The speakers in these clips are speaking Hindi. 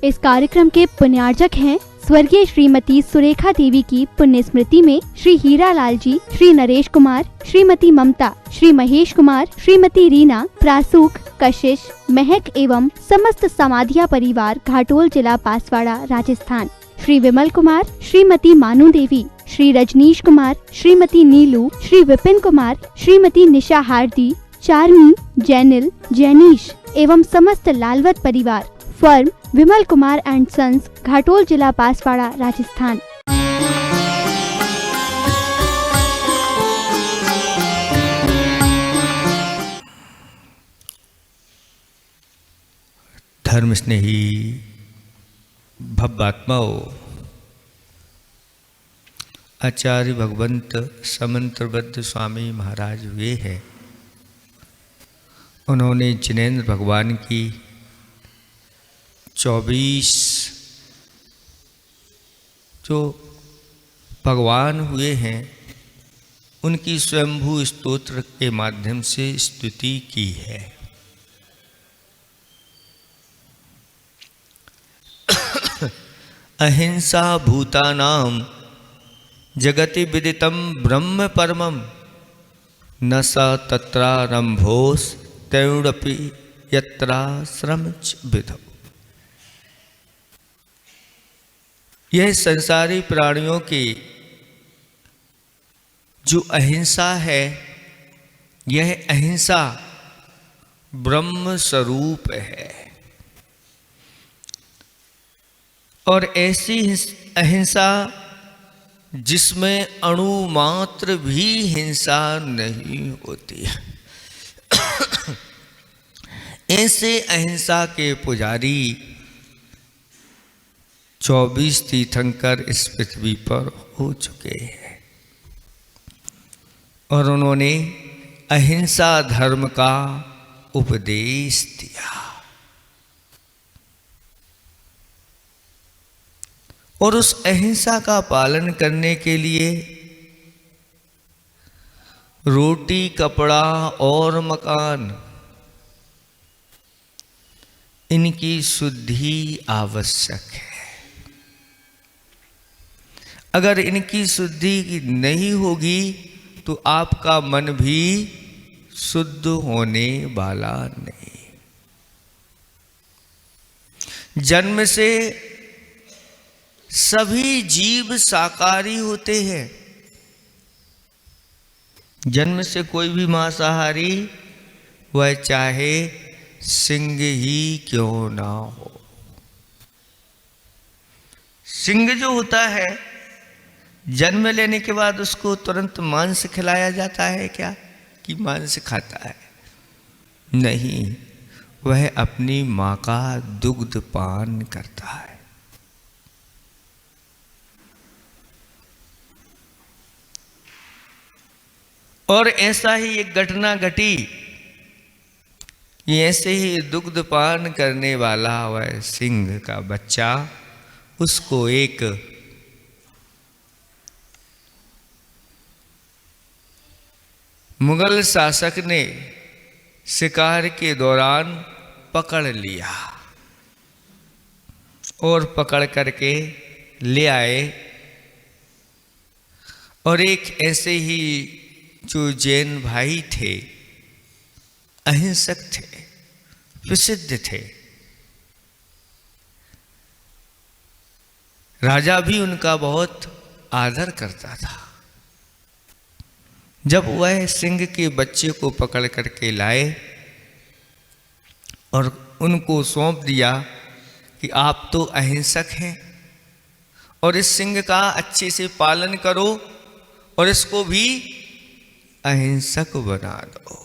इस कार्यक्रम के पुण्यार्जक हैं स्वर्गीय श्रीमती सुरेखा देवी की पुण्य स्मृति में श्री हीरा लाल जी, श्री नरेश कुमार, श्रीमती ममता, श्री महेश कुमार, श्रीमती रीना, प्रासूख, कशिश, महक एवं समस्त समाधिया परिवार, घाटोल जिला बांसवाड़ा, राजस्थान। श्री विमल कुमार, श्रीमती मानू देवी, श्री रजनीश कुमार, श्रीमती नीलू, श्री विपिन कुमार, श्रीमती निशा हार्दी, चार्मी, जैनिल, जैनीश एवं समस्त लालवत परिवार, firm Vimal Kumar and sons, Ghatol जिला बांसवाड़ा, राजस्थान। धर्म स्नेही भव्यात्माओं, आचार्य भगवंत समंत्रबद्ध स्वामी महाराज वे हैं। उन्होंने जिनेंद्र भगवान की 24 जो भगवान हुए हैं उनकी स्वयंभू स्तोत्र के माध्यम से स्तुति की है। अहिंसा भूतानां जगति विदितं ब्रह्म परमं न स तत्रारंभोस तैणपि यत्राश्रम विधौ। यह संसारी प्राणियों की जो अहिंसा है, यह अहिंसा ब्रह्म स्वरूप है और ऐसी अहिंसा जिसमें अणु मात्र भी हिंसा नहीं होती है। ऐसे अहिंसा के पुजारी 24 तीर्थंकर इस पृथ्वी पर हो चुके हैं और उन्होंने अहिंसा धर्म का उपदेश दिया और उस अहिंसा का पालन करने के लिए रोटी, कपड़ा और मकान, इनकी शुद्धि आवश्यक है। अगर इनकी शुद्धि नहीं होगी तो आपका मन भी शुद्ध होने वाला नहीं। जन्म से सभी जीव शाकाहारी होते हैं। जन्म से कोई भी मांसाहारी वह चाहे सिंह ही क्यों ना हो। सिंह जो होता है जन्म लेने के बाद उसको तुरंत मांस खिलाया जाता है क्या कि मांस खाता है? नहीं, वह अपनी मां का दुग्ध पान करता है। और ऐसा ही एक घटना घटी कि ऐसे ही दुग्ध पान करने वाला वह सिंह का बच्चा, उसको एक मुगल शासक ने शिकार के दौरान पकड़ लिया और पकड़ करके ले आए और एक ऐसे ही जो जैन भाई थे, अहिंसक थे, प्रसिद्ध थे, राजा भी उनका बहुत आदर करता था। जब वह सिंह के बच्चे को पकड़ करके लाए और उनको सौंप दिया कि आप तो अहिंसक हैं और इस सिंह का अच्छे से पालन करो और इसको भी अहिंसक बना दो।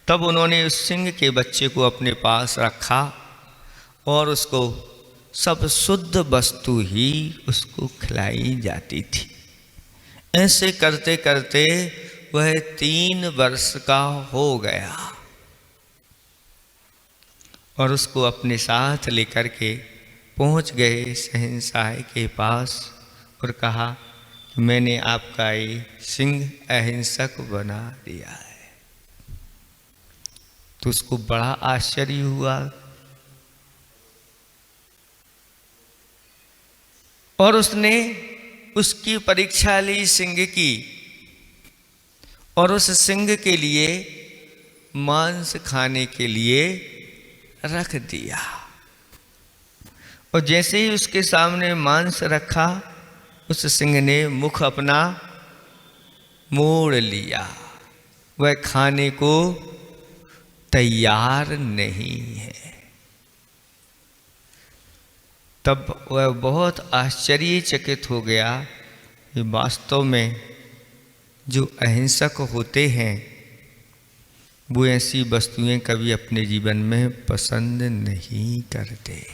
तब उन्होंने उस सिंह के बच्चे को अपने पास रखा और उसको सब शुद्ध वस्तु ही उसको खिलाई जाती थी। ऐसे करते करते वह 3 वर्ष का हो गया और उसको अपने साथ लेकर के पहुंच गए शहंशाह के पास और कहा कि मैंने आपका ये सिंह अहिंसक बना दिया है। तो उसको बड़ा आश्चर्य हुआ और उसने उसकी परीक्षा ली सिंह की, और उस सिंह के लिए मांस खाने के लिए रख दिया। और जैसे ही उसके सामने मांस रखा, उस सिंह ने मुख अपना मोड़ लिया, वह खाने को तैयार नहीं है। तब वह बहुत आश्चर्यचकित हो गया कि वास्तव में जो अहिंसक होते हैं वो ऐसी वस्तुएं कभी अपने जीवन में पसंद नहीं करते।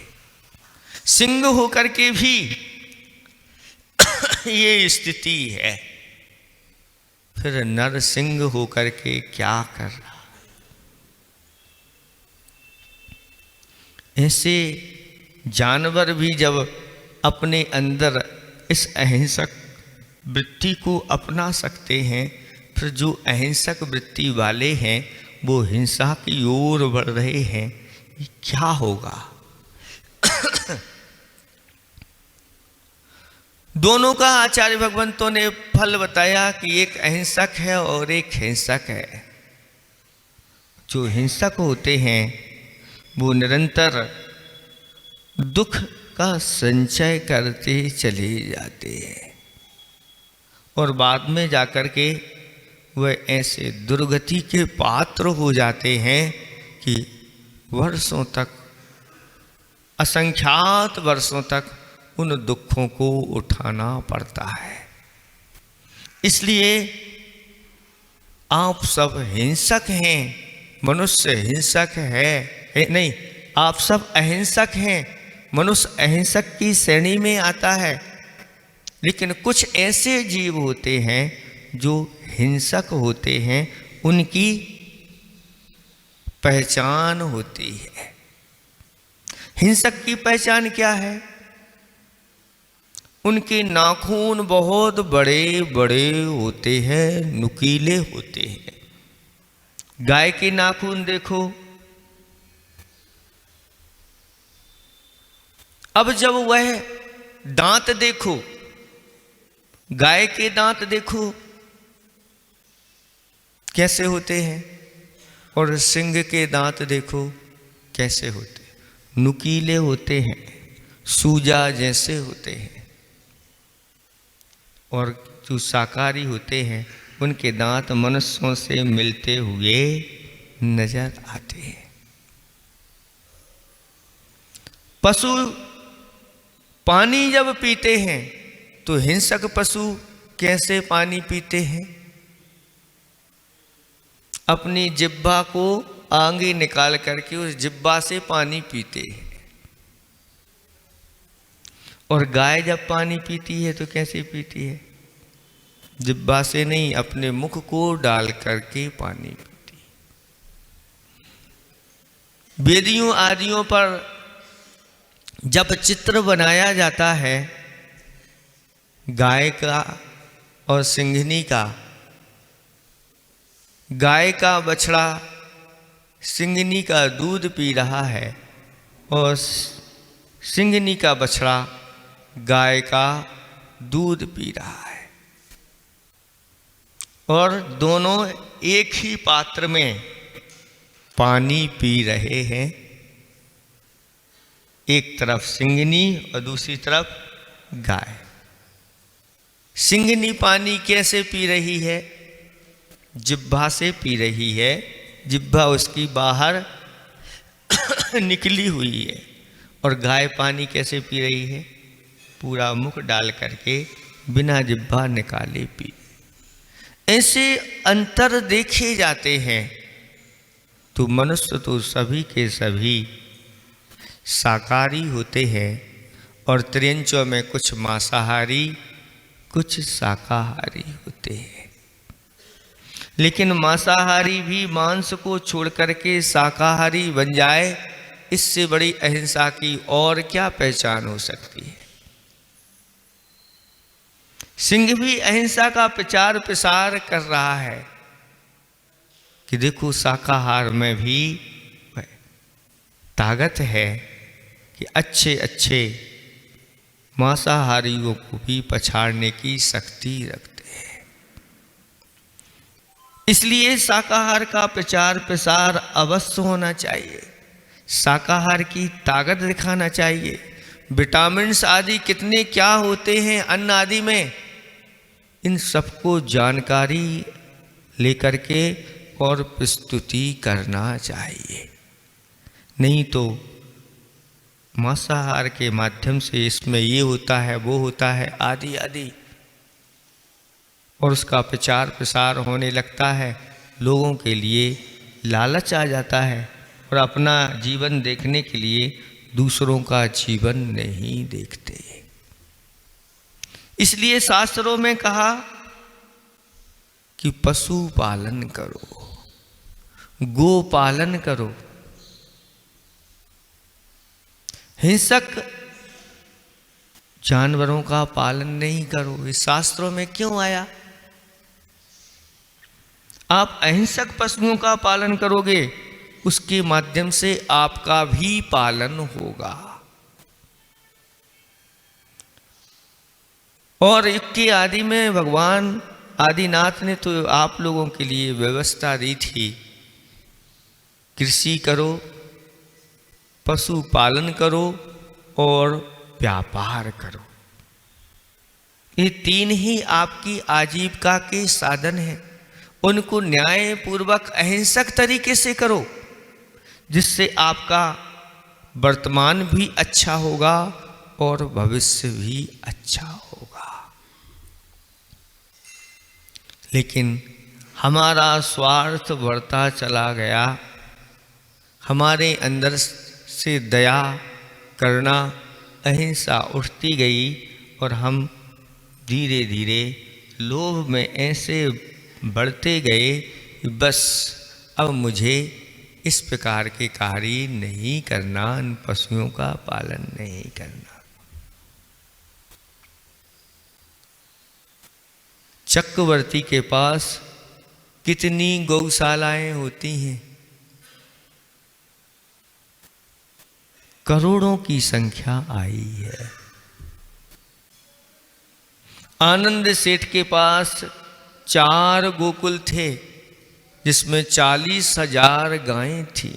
सिंह होकर के भी ये स्थिति है, फिर नर सिंह होकर के क्या कर रहा। ऐसे जानवर भी जब अपने अंदर इस अहिंसक वृत्ति को अपना सकते हैं, फिर जो अहिंसक वृत्ति वाले हैं वो हिंसा की ओर बढ़ रहे हैं, ये क्या होगा। दोनों का आचार्य भगवंतों ने फल बताया कि एक अहिंसक है और एक हिंसक है। जो हिंसक होते हैं वो निरंतर दुख का संचय करते चले जाते हैं और बाद में जाकर के वह ऐसे दुर्गति के पात्र हो जाते हैं कि वर्षों तक, असंख्यात वर्षों तक उन दुखों को उठाना पड़ता है। इसलिए आप सब हिंसक हैं, मनुष्य हिंसक है नहीं, आप सब अहिंसक हैं, मनुष्य अहिंसक की श्रेणी में आता है। लेकिन कुछ ऐसे जीव होते हैं जो हिंसक होते हैं, उनकी पहचान होती है। हिंसक की पहचान क्या है? उनके नाखून बहुत बड़े बड़े होते हैं, नुकीले होते हैं। गाय के नाखून देखो, अब जब वह दांत देखो, गाय के दांत देखो कैसे होते हैं, और सिंह के दांत देखो कैसे होते हैं, नुकीले होते हैं, सूजा जैसे होते हैं। और जो शाकाहारी होते हैं उनके दांत मनुष्यों से मिलते हुए नजर आते हैं। पशु पानी जब पीते हैं तो हिंसक पशु कैसे पानी पीते हैं? अपनी जिह्वा को आगे निकाल करके उस जिह्वा से पानी पीते हैं। और गाय जब पानी पीती है तो कैसे पीती है? जिह्वा से नहीं, अपने मुख को डाल करके पानी पीती है। वेदियों आदियों पर जब चित्र बनाया जाता है गाय का और सिंघनी का, गाय का बछड़ा सिंघनी का दूध पी रहा है और सिंघनी का बछड़ा गाय का दूध पी रहा है, और दोनों एक ही पात्र में पानी पी रहे हैं। एक तरफ सिंघनी और दूसरी तरफ गाय। सिंघनी पानी कैसे पी रही है? जिह्वा से पी रही है, जिह्वा उसकी बाहर निकली हुई है। और गाय पानी कैसे पी रही है? पूरा मुख डाल करके बिना जिह्वा निकाले पी। ऐसे अंतर देखे जाते हैं। तो मनुष्य तो सभी के सभी शाकाहारी होते हैं, और त्रियंचों में कुछ मांसाहारी कुछ शाकाहारी होते हैं। लेकिन मांसाहारी भी मांस को छोड़ करके शाकाहारी बन जाए, इससे बड़ी अहिंसा की और क्या पहचान हो सकती है। सिंह भी अहिंसा का प्रचार प्रसार कर रहा है कि देखो शाकाहार में भी ताकत है, कि अच्छे अच्छे मांसाहारियों को भी पछाड़ने की शक्ति रखते हैं। इसलिए शाकाहार का प्रचार प्रसार अवश्य होना चाहिए। शाकाहार की ताकत दिखाना चाहिए। विटामिन्स आदि कितने क्या होते हैं अन्न आदि में, इन सबको जानकारी लेकर के और प्रस्तुति करना चाहिए। नहीं तो मांसाहार के माध्यम से इसमें ये होता है वो होता है आदि आदि, और उसका प्रचार प्रसार होने लगता है, लोगों के लिए लालच आ जाता है और अपना जीवन देखने के लिए दूसरों का जीवन नहीं देखते। इसलिए शास्त्रों में कहा कि पशु पालन करो, गो पालन करो। हिंसक जानवरों का पालन नहीं करो। इस शास्त्रों में क्यों आया? आप अहिंसक पशुओं का पालन करोगे, उसके माध्यम से आपका भी पालन होगा। और युग के आदि में भगवान आदिनाथ ने तो आप लोगों के लिए व्यवस्था दी थी, कृषि करो, पशु पालन करो और व्यापार करो। ये तीन ही आपकी आजीविका के साधन हैं। उनको न्याय पूर्वक अहिंसक तरीके से करो, जिससे आपका वर्तमान भी अच्छा होगा और भविष्य भी अच्छा होगा। लेकिन हमारा स्वार्थ बढ़ता चला गया, हमारे अंदर से दया करना, अहिंसा उठती गई और हम धीरे धीरे लोभ में ऐसे बढ़ते गए कि बस अब मुझे इस प्रकार के कार्य नहीं करना, इन पशुओं का पालन नहीं करना। चक्रवर्ती के पास कितनी गौशालाएं होती हैं, करोड़ों की संख्या आई है। आनंद सेठ के पास 4 गोकुल थे, जिसमें 40,000 गायें थी।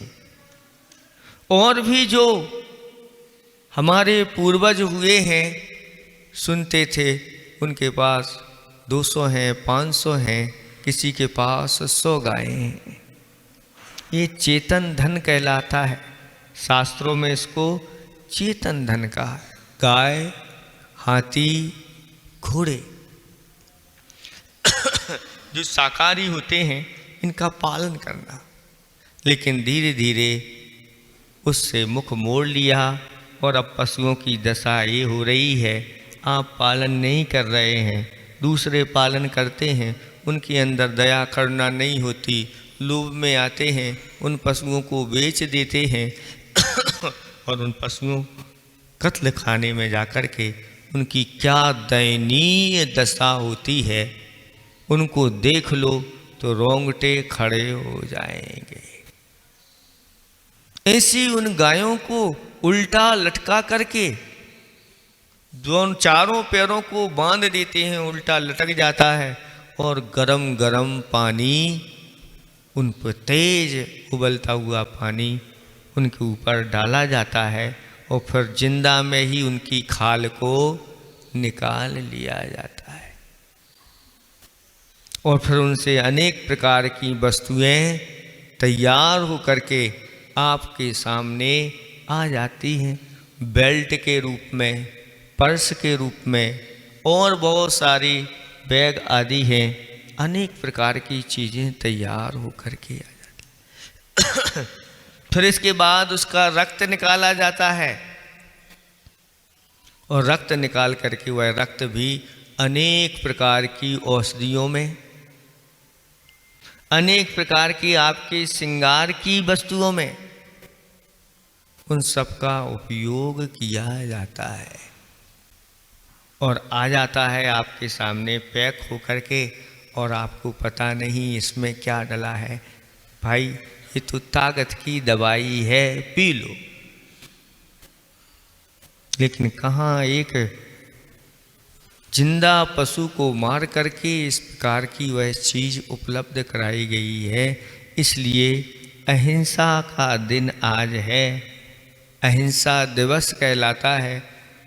और भी जो हमारे पूर्वज हुए हैं सुनते थे, उनके पास 200 हैं, 500 हैं, किसी के पास 100 गायें हैं। ये चेतन धन कहलाता है। शास्त्रों में इसको चेतन धन कहा है। गाय, हाथी, घोड़े जो शाकाहारी होते हैं, इनका पालन करना। लेकिन धीरे धीरे उससे मुख मोड़ लिया और अब पशुओं की दशा ये हो रही है, आप पालन नहीं कर रहे हैं, दूसरे पालन करते हैं, उनके अंदर दया करुणा नहीं होती, लोभ में आते हैं, उन पशुओं को बेच देते हैं और उन पशुओं कत्ल खाने में जाकर के उनकी क्या दयनीय दशा होती है, उनको देख लो तो रोंगटे खड़े हो जाएंगे। ऐसी उन गायों को उल्टा लटका करके दोनों चारों पैरों को बांध देते हैं, उल्टा लटक जाता है और गरम गरम पानी, उन पर तेज उबलता हुआ पानी उनके ऊपर डाला जाता है और फिर जिंदा में ही उनकी खाल को निकाल लिया जाता है। और फिर उनसे अनेक प्रकार की वस्तुएं तैयार हो करके आपके सामने आ जाती हैं, बेल्ट के रूप में, पर्स के रूप में, और बहुत सारी बैग आदि हैं। अनेक प्रकार की चीज़ें तैयार हो करके आ जाती। फिर इसके बाद उसका रक्त निकाला जाता है और रक्त निकाल करके वह रक्त भी अनेक प्रकार की औषधियों में, अनेक प्रकार की आपके श्रृंगार की वस्तुओं में, उन सब का उपयोग किया जाता है और आ जाता है आपके सामने पैक होकर के, और आपको पता नहीं इसमें क्या डला है। भाई ये तो ताकत की दवाई है, पी लो। लेकिन कहाँ एक जिंदा पशु को मार करके इस प्रकार की वह चीज़ उपलब्ध कराई गई है। इसलिए अहिंसा का दिन आज है, अहिंसा दिवस कहलाता है।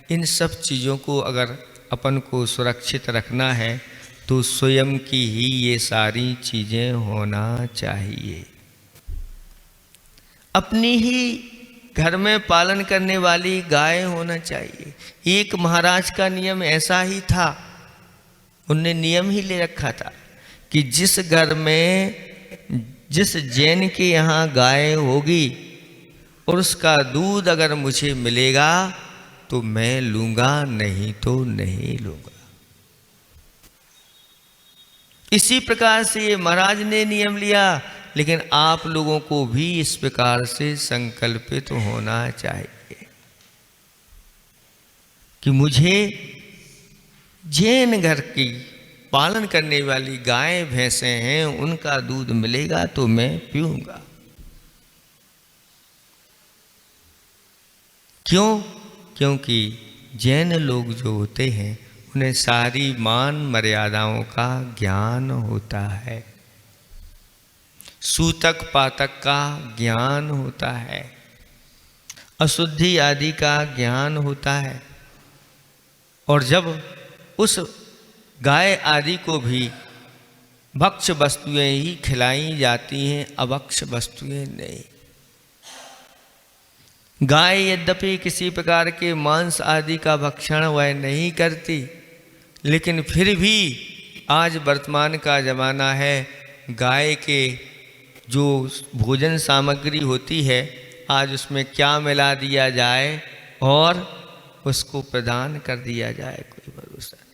इन सब चीज़ों को अगर अपन को सुरक्षित रखना है तो स्वयं की ही ये सारी चीज़ें होना चाहिए। अपनी ही घर में पालन करने वाली गाय होना चाहिए। एक महाराज का नियम ऐसा ही था, उनने नियम ही ले रखा था कि जिस घर में जिस जैन के यहाँ गाय होगी और उसका दूध अगर मुझे मिलेगा तो मैं लूँगा, नहीं तो नहीं लूँगा। इसी प्रकार से ये महाराज ने नियम लिया, लेकिन आप लोगों को भी इस प्रकार से संकल्पित होना चाहिए कि मुझे जैन घर की पालन करने वाली गाय भैंसें हैं, उनका दूध मिलेगा तो मैं पीऊंगा। क्यों? क्योंकि जैन लोग जो होते हैं उन्हें सारी मान मर्यादाओं का ज्ञान होता है, सूतक पातक का ज्ञान होता है, अशुद्धि आदि का ज्ञान होता है। और जब उस गाय आदि को भी भक्ष्य वस्तुएं ही खिलाई जाती हैं, अभक्ष्य वस्तुएं नहीं। गाय यद्यपि किसी प्रकार के मांस आदि का भक्षण वह नहीं करती, लेकिन फिर भी आज वर्तमान का ज़माना है, गाय के जो भोजन सामग्री होती है आज उसमें क्या मिला दिया जाए और उसको प्रदान कर दिया जाए, कोई भरोसा नहीं।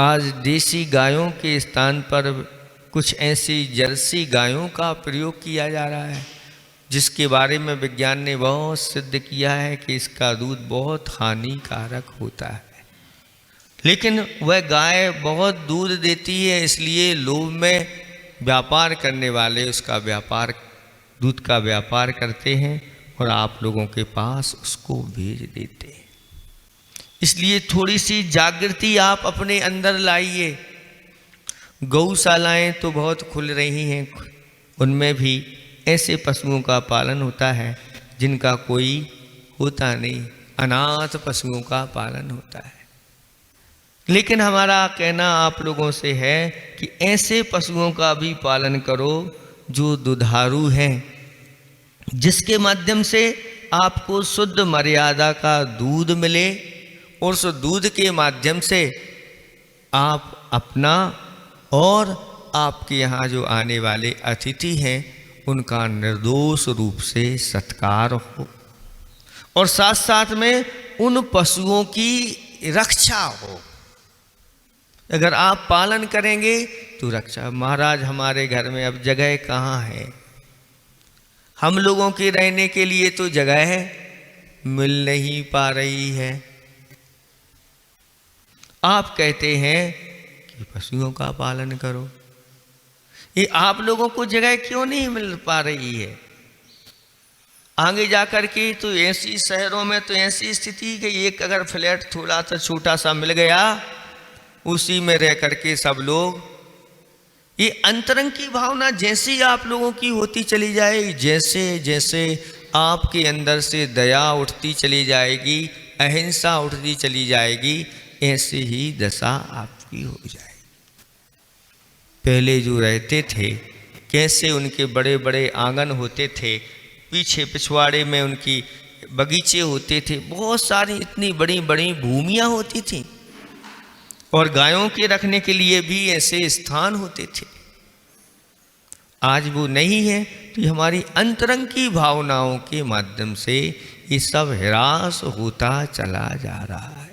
आज देसी गायों के स्थान पर कुछ ऐसी जर्सी गायों का प्रयोग किया जा रहा है, जिसके बारे में विज्ञान ने बहुत सिद्ध किया है कि इसका दूध बहुत हानिकारक होता है। लेकिन वह गाय बहुत दूध देती है, इसलिए लोभ में व्यापार करने वाले उसका व्यापार, दूध का व्यापार करते हैं और आप लोगों के पास उसको भेज देते हैं। इसलिए थोड़ी सी जागृति आप अपने अंदर लाइए। गौशालाएं तो बहुत खुल रही हैं, उनमें भी ऐसे पशुओं का पालन होता है जिनका कोई होता नहीं, अनाथ पशुओं का पालन होता है। लेकिन हमारा कहना आप लोगों से है कि ऐसे पशुओं का भी पालन करो जो दुधारू हैं, जिसके माध्यम से आपको शुद्ध मर्यादा का दूध मिले और उस दूध के माध्यम से आप अपना और आपके यहाँ जो आने वाले अतिथि हैं उनका निर्दोष रूप से सत्कार हो और साथ साथ में उन पशुओं की रक्षा हो। अगर आप पालन करेंगे तो रक्षा। महाराज हमारे घर में अब जगह कहाँ है, हम लोगों के रहने के लिए तो जगह है मिल नहीं पा रही है। आप कहते हैं कि पशुओं का पालन करो, ये आप लोगों को जगह क्यों नहीं मिल पा रही है? आगे जाकर के तो ऐसी शहरों में तो ऐसी स्थिति कि एक अगर फ्लैट थोड़ा सा छोटा सा मिल गया, उसी में रह करके सब लोग, ये अंतरंग की भावना जैसी आप लोगों की होती चली जाएगी, जैसे जैसे आपके अंदर से दया उठती चली जाएगी, अहिंसा उठती चली जाएगी, ऐसे ही दशा आपकी हो जाएगी। पहले जो रहते थे कैसे उनके बड़े बड़े आंगन होते थे, पीछे पिछवाड़े में उनकी बगीचे होते थे, बहुत सारी इतनी बड़ी बड़ी भूमियाँ होती थी और गायों के रखने के लिए भी ऐसे स्थान होते थे। आज वो नहीं है, तो हमारी अंतरंग की भावनाओं के माध्यम से ये सब ह्रास होता चला जा रहा है।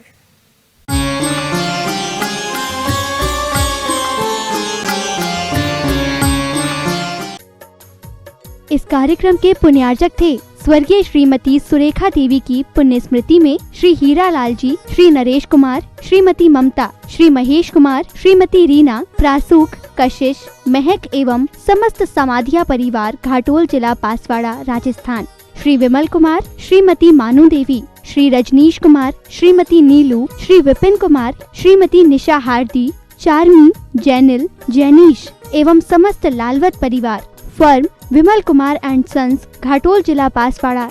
इस कार्यक्रम के पुण्यार्जक थे स्वर्गीय श्रीमती सुरेखा देवी की पुण्य स्मृति में श्री हीरा लाल जी, श्री नरेश कुमार, श्रीमती ममता, श्री महेश कुमार, श्रीमती रीना, प्रासूक, कशिश, महक एवं समस्त समाधिया परिवार, घाटोल जिला बांसवाड़ा, राजस्थान, श्री विमल कुमार, श्रीमती मानू देवी, श्री रजनीश कुमार, श्रीमती नीलू, श्री विपिन कुमार, श्रीमती निशा हार्दी, चार्मी, जैनिल, जैनीश एवं समस्त लालवत परिवार। Firm Vimal Kumar and sons, Ghatol, जिला बांसवाड़ा।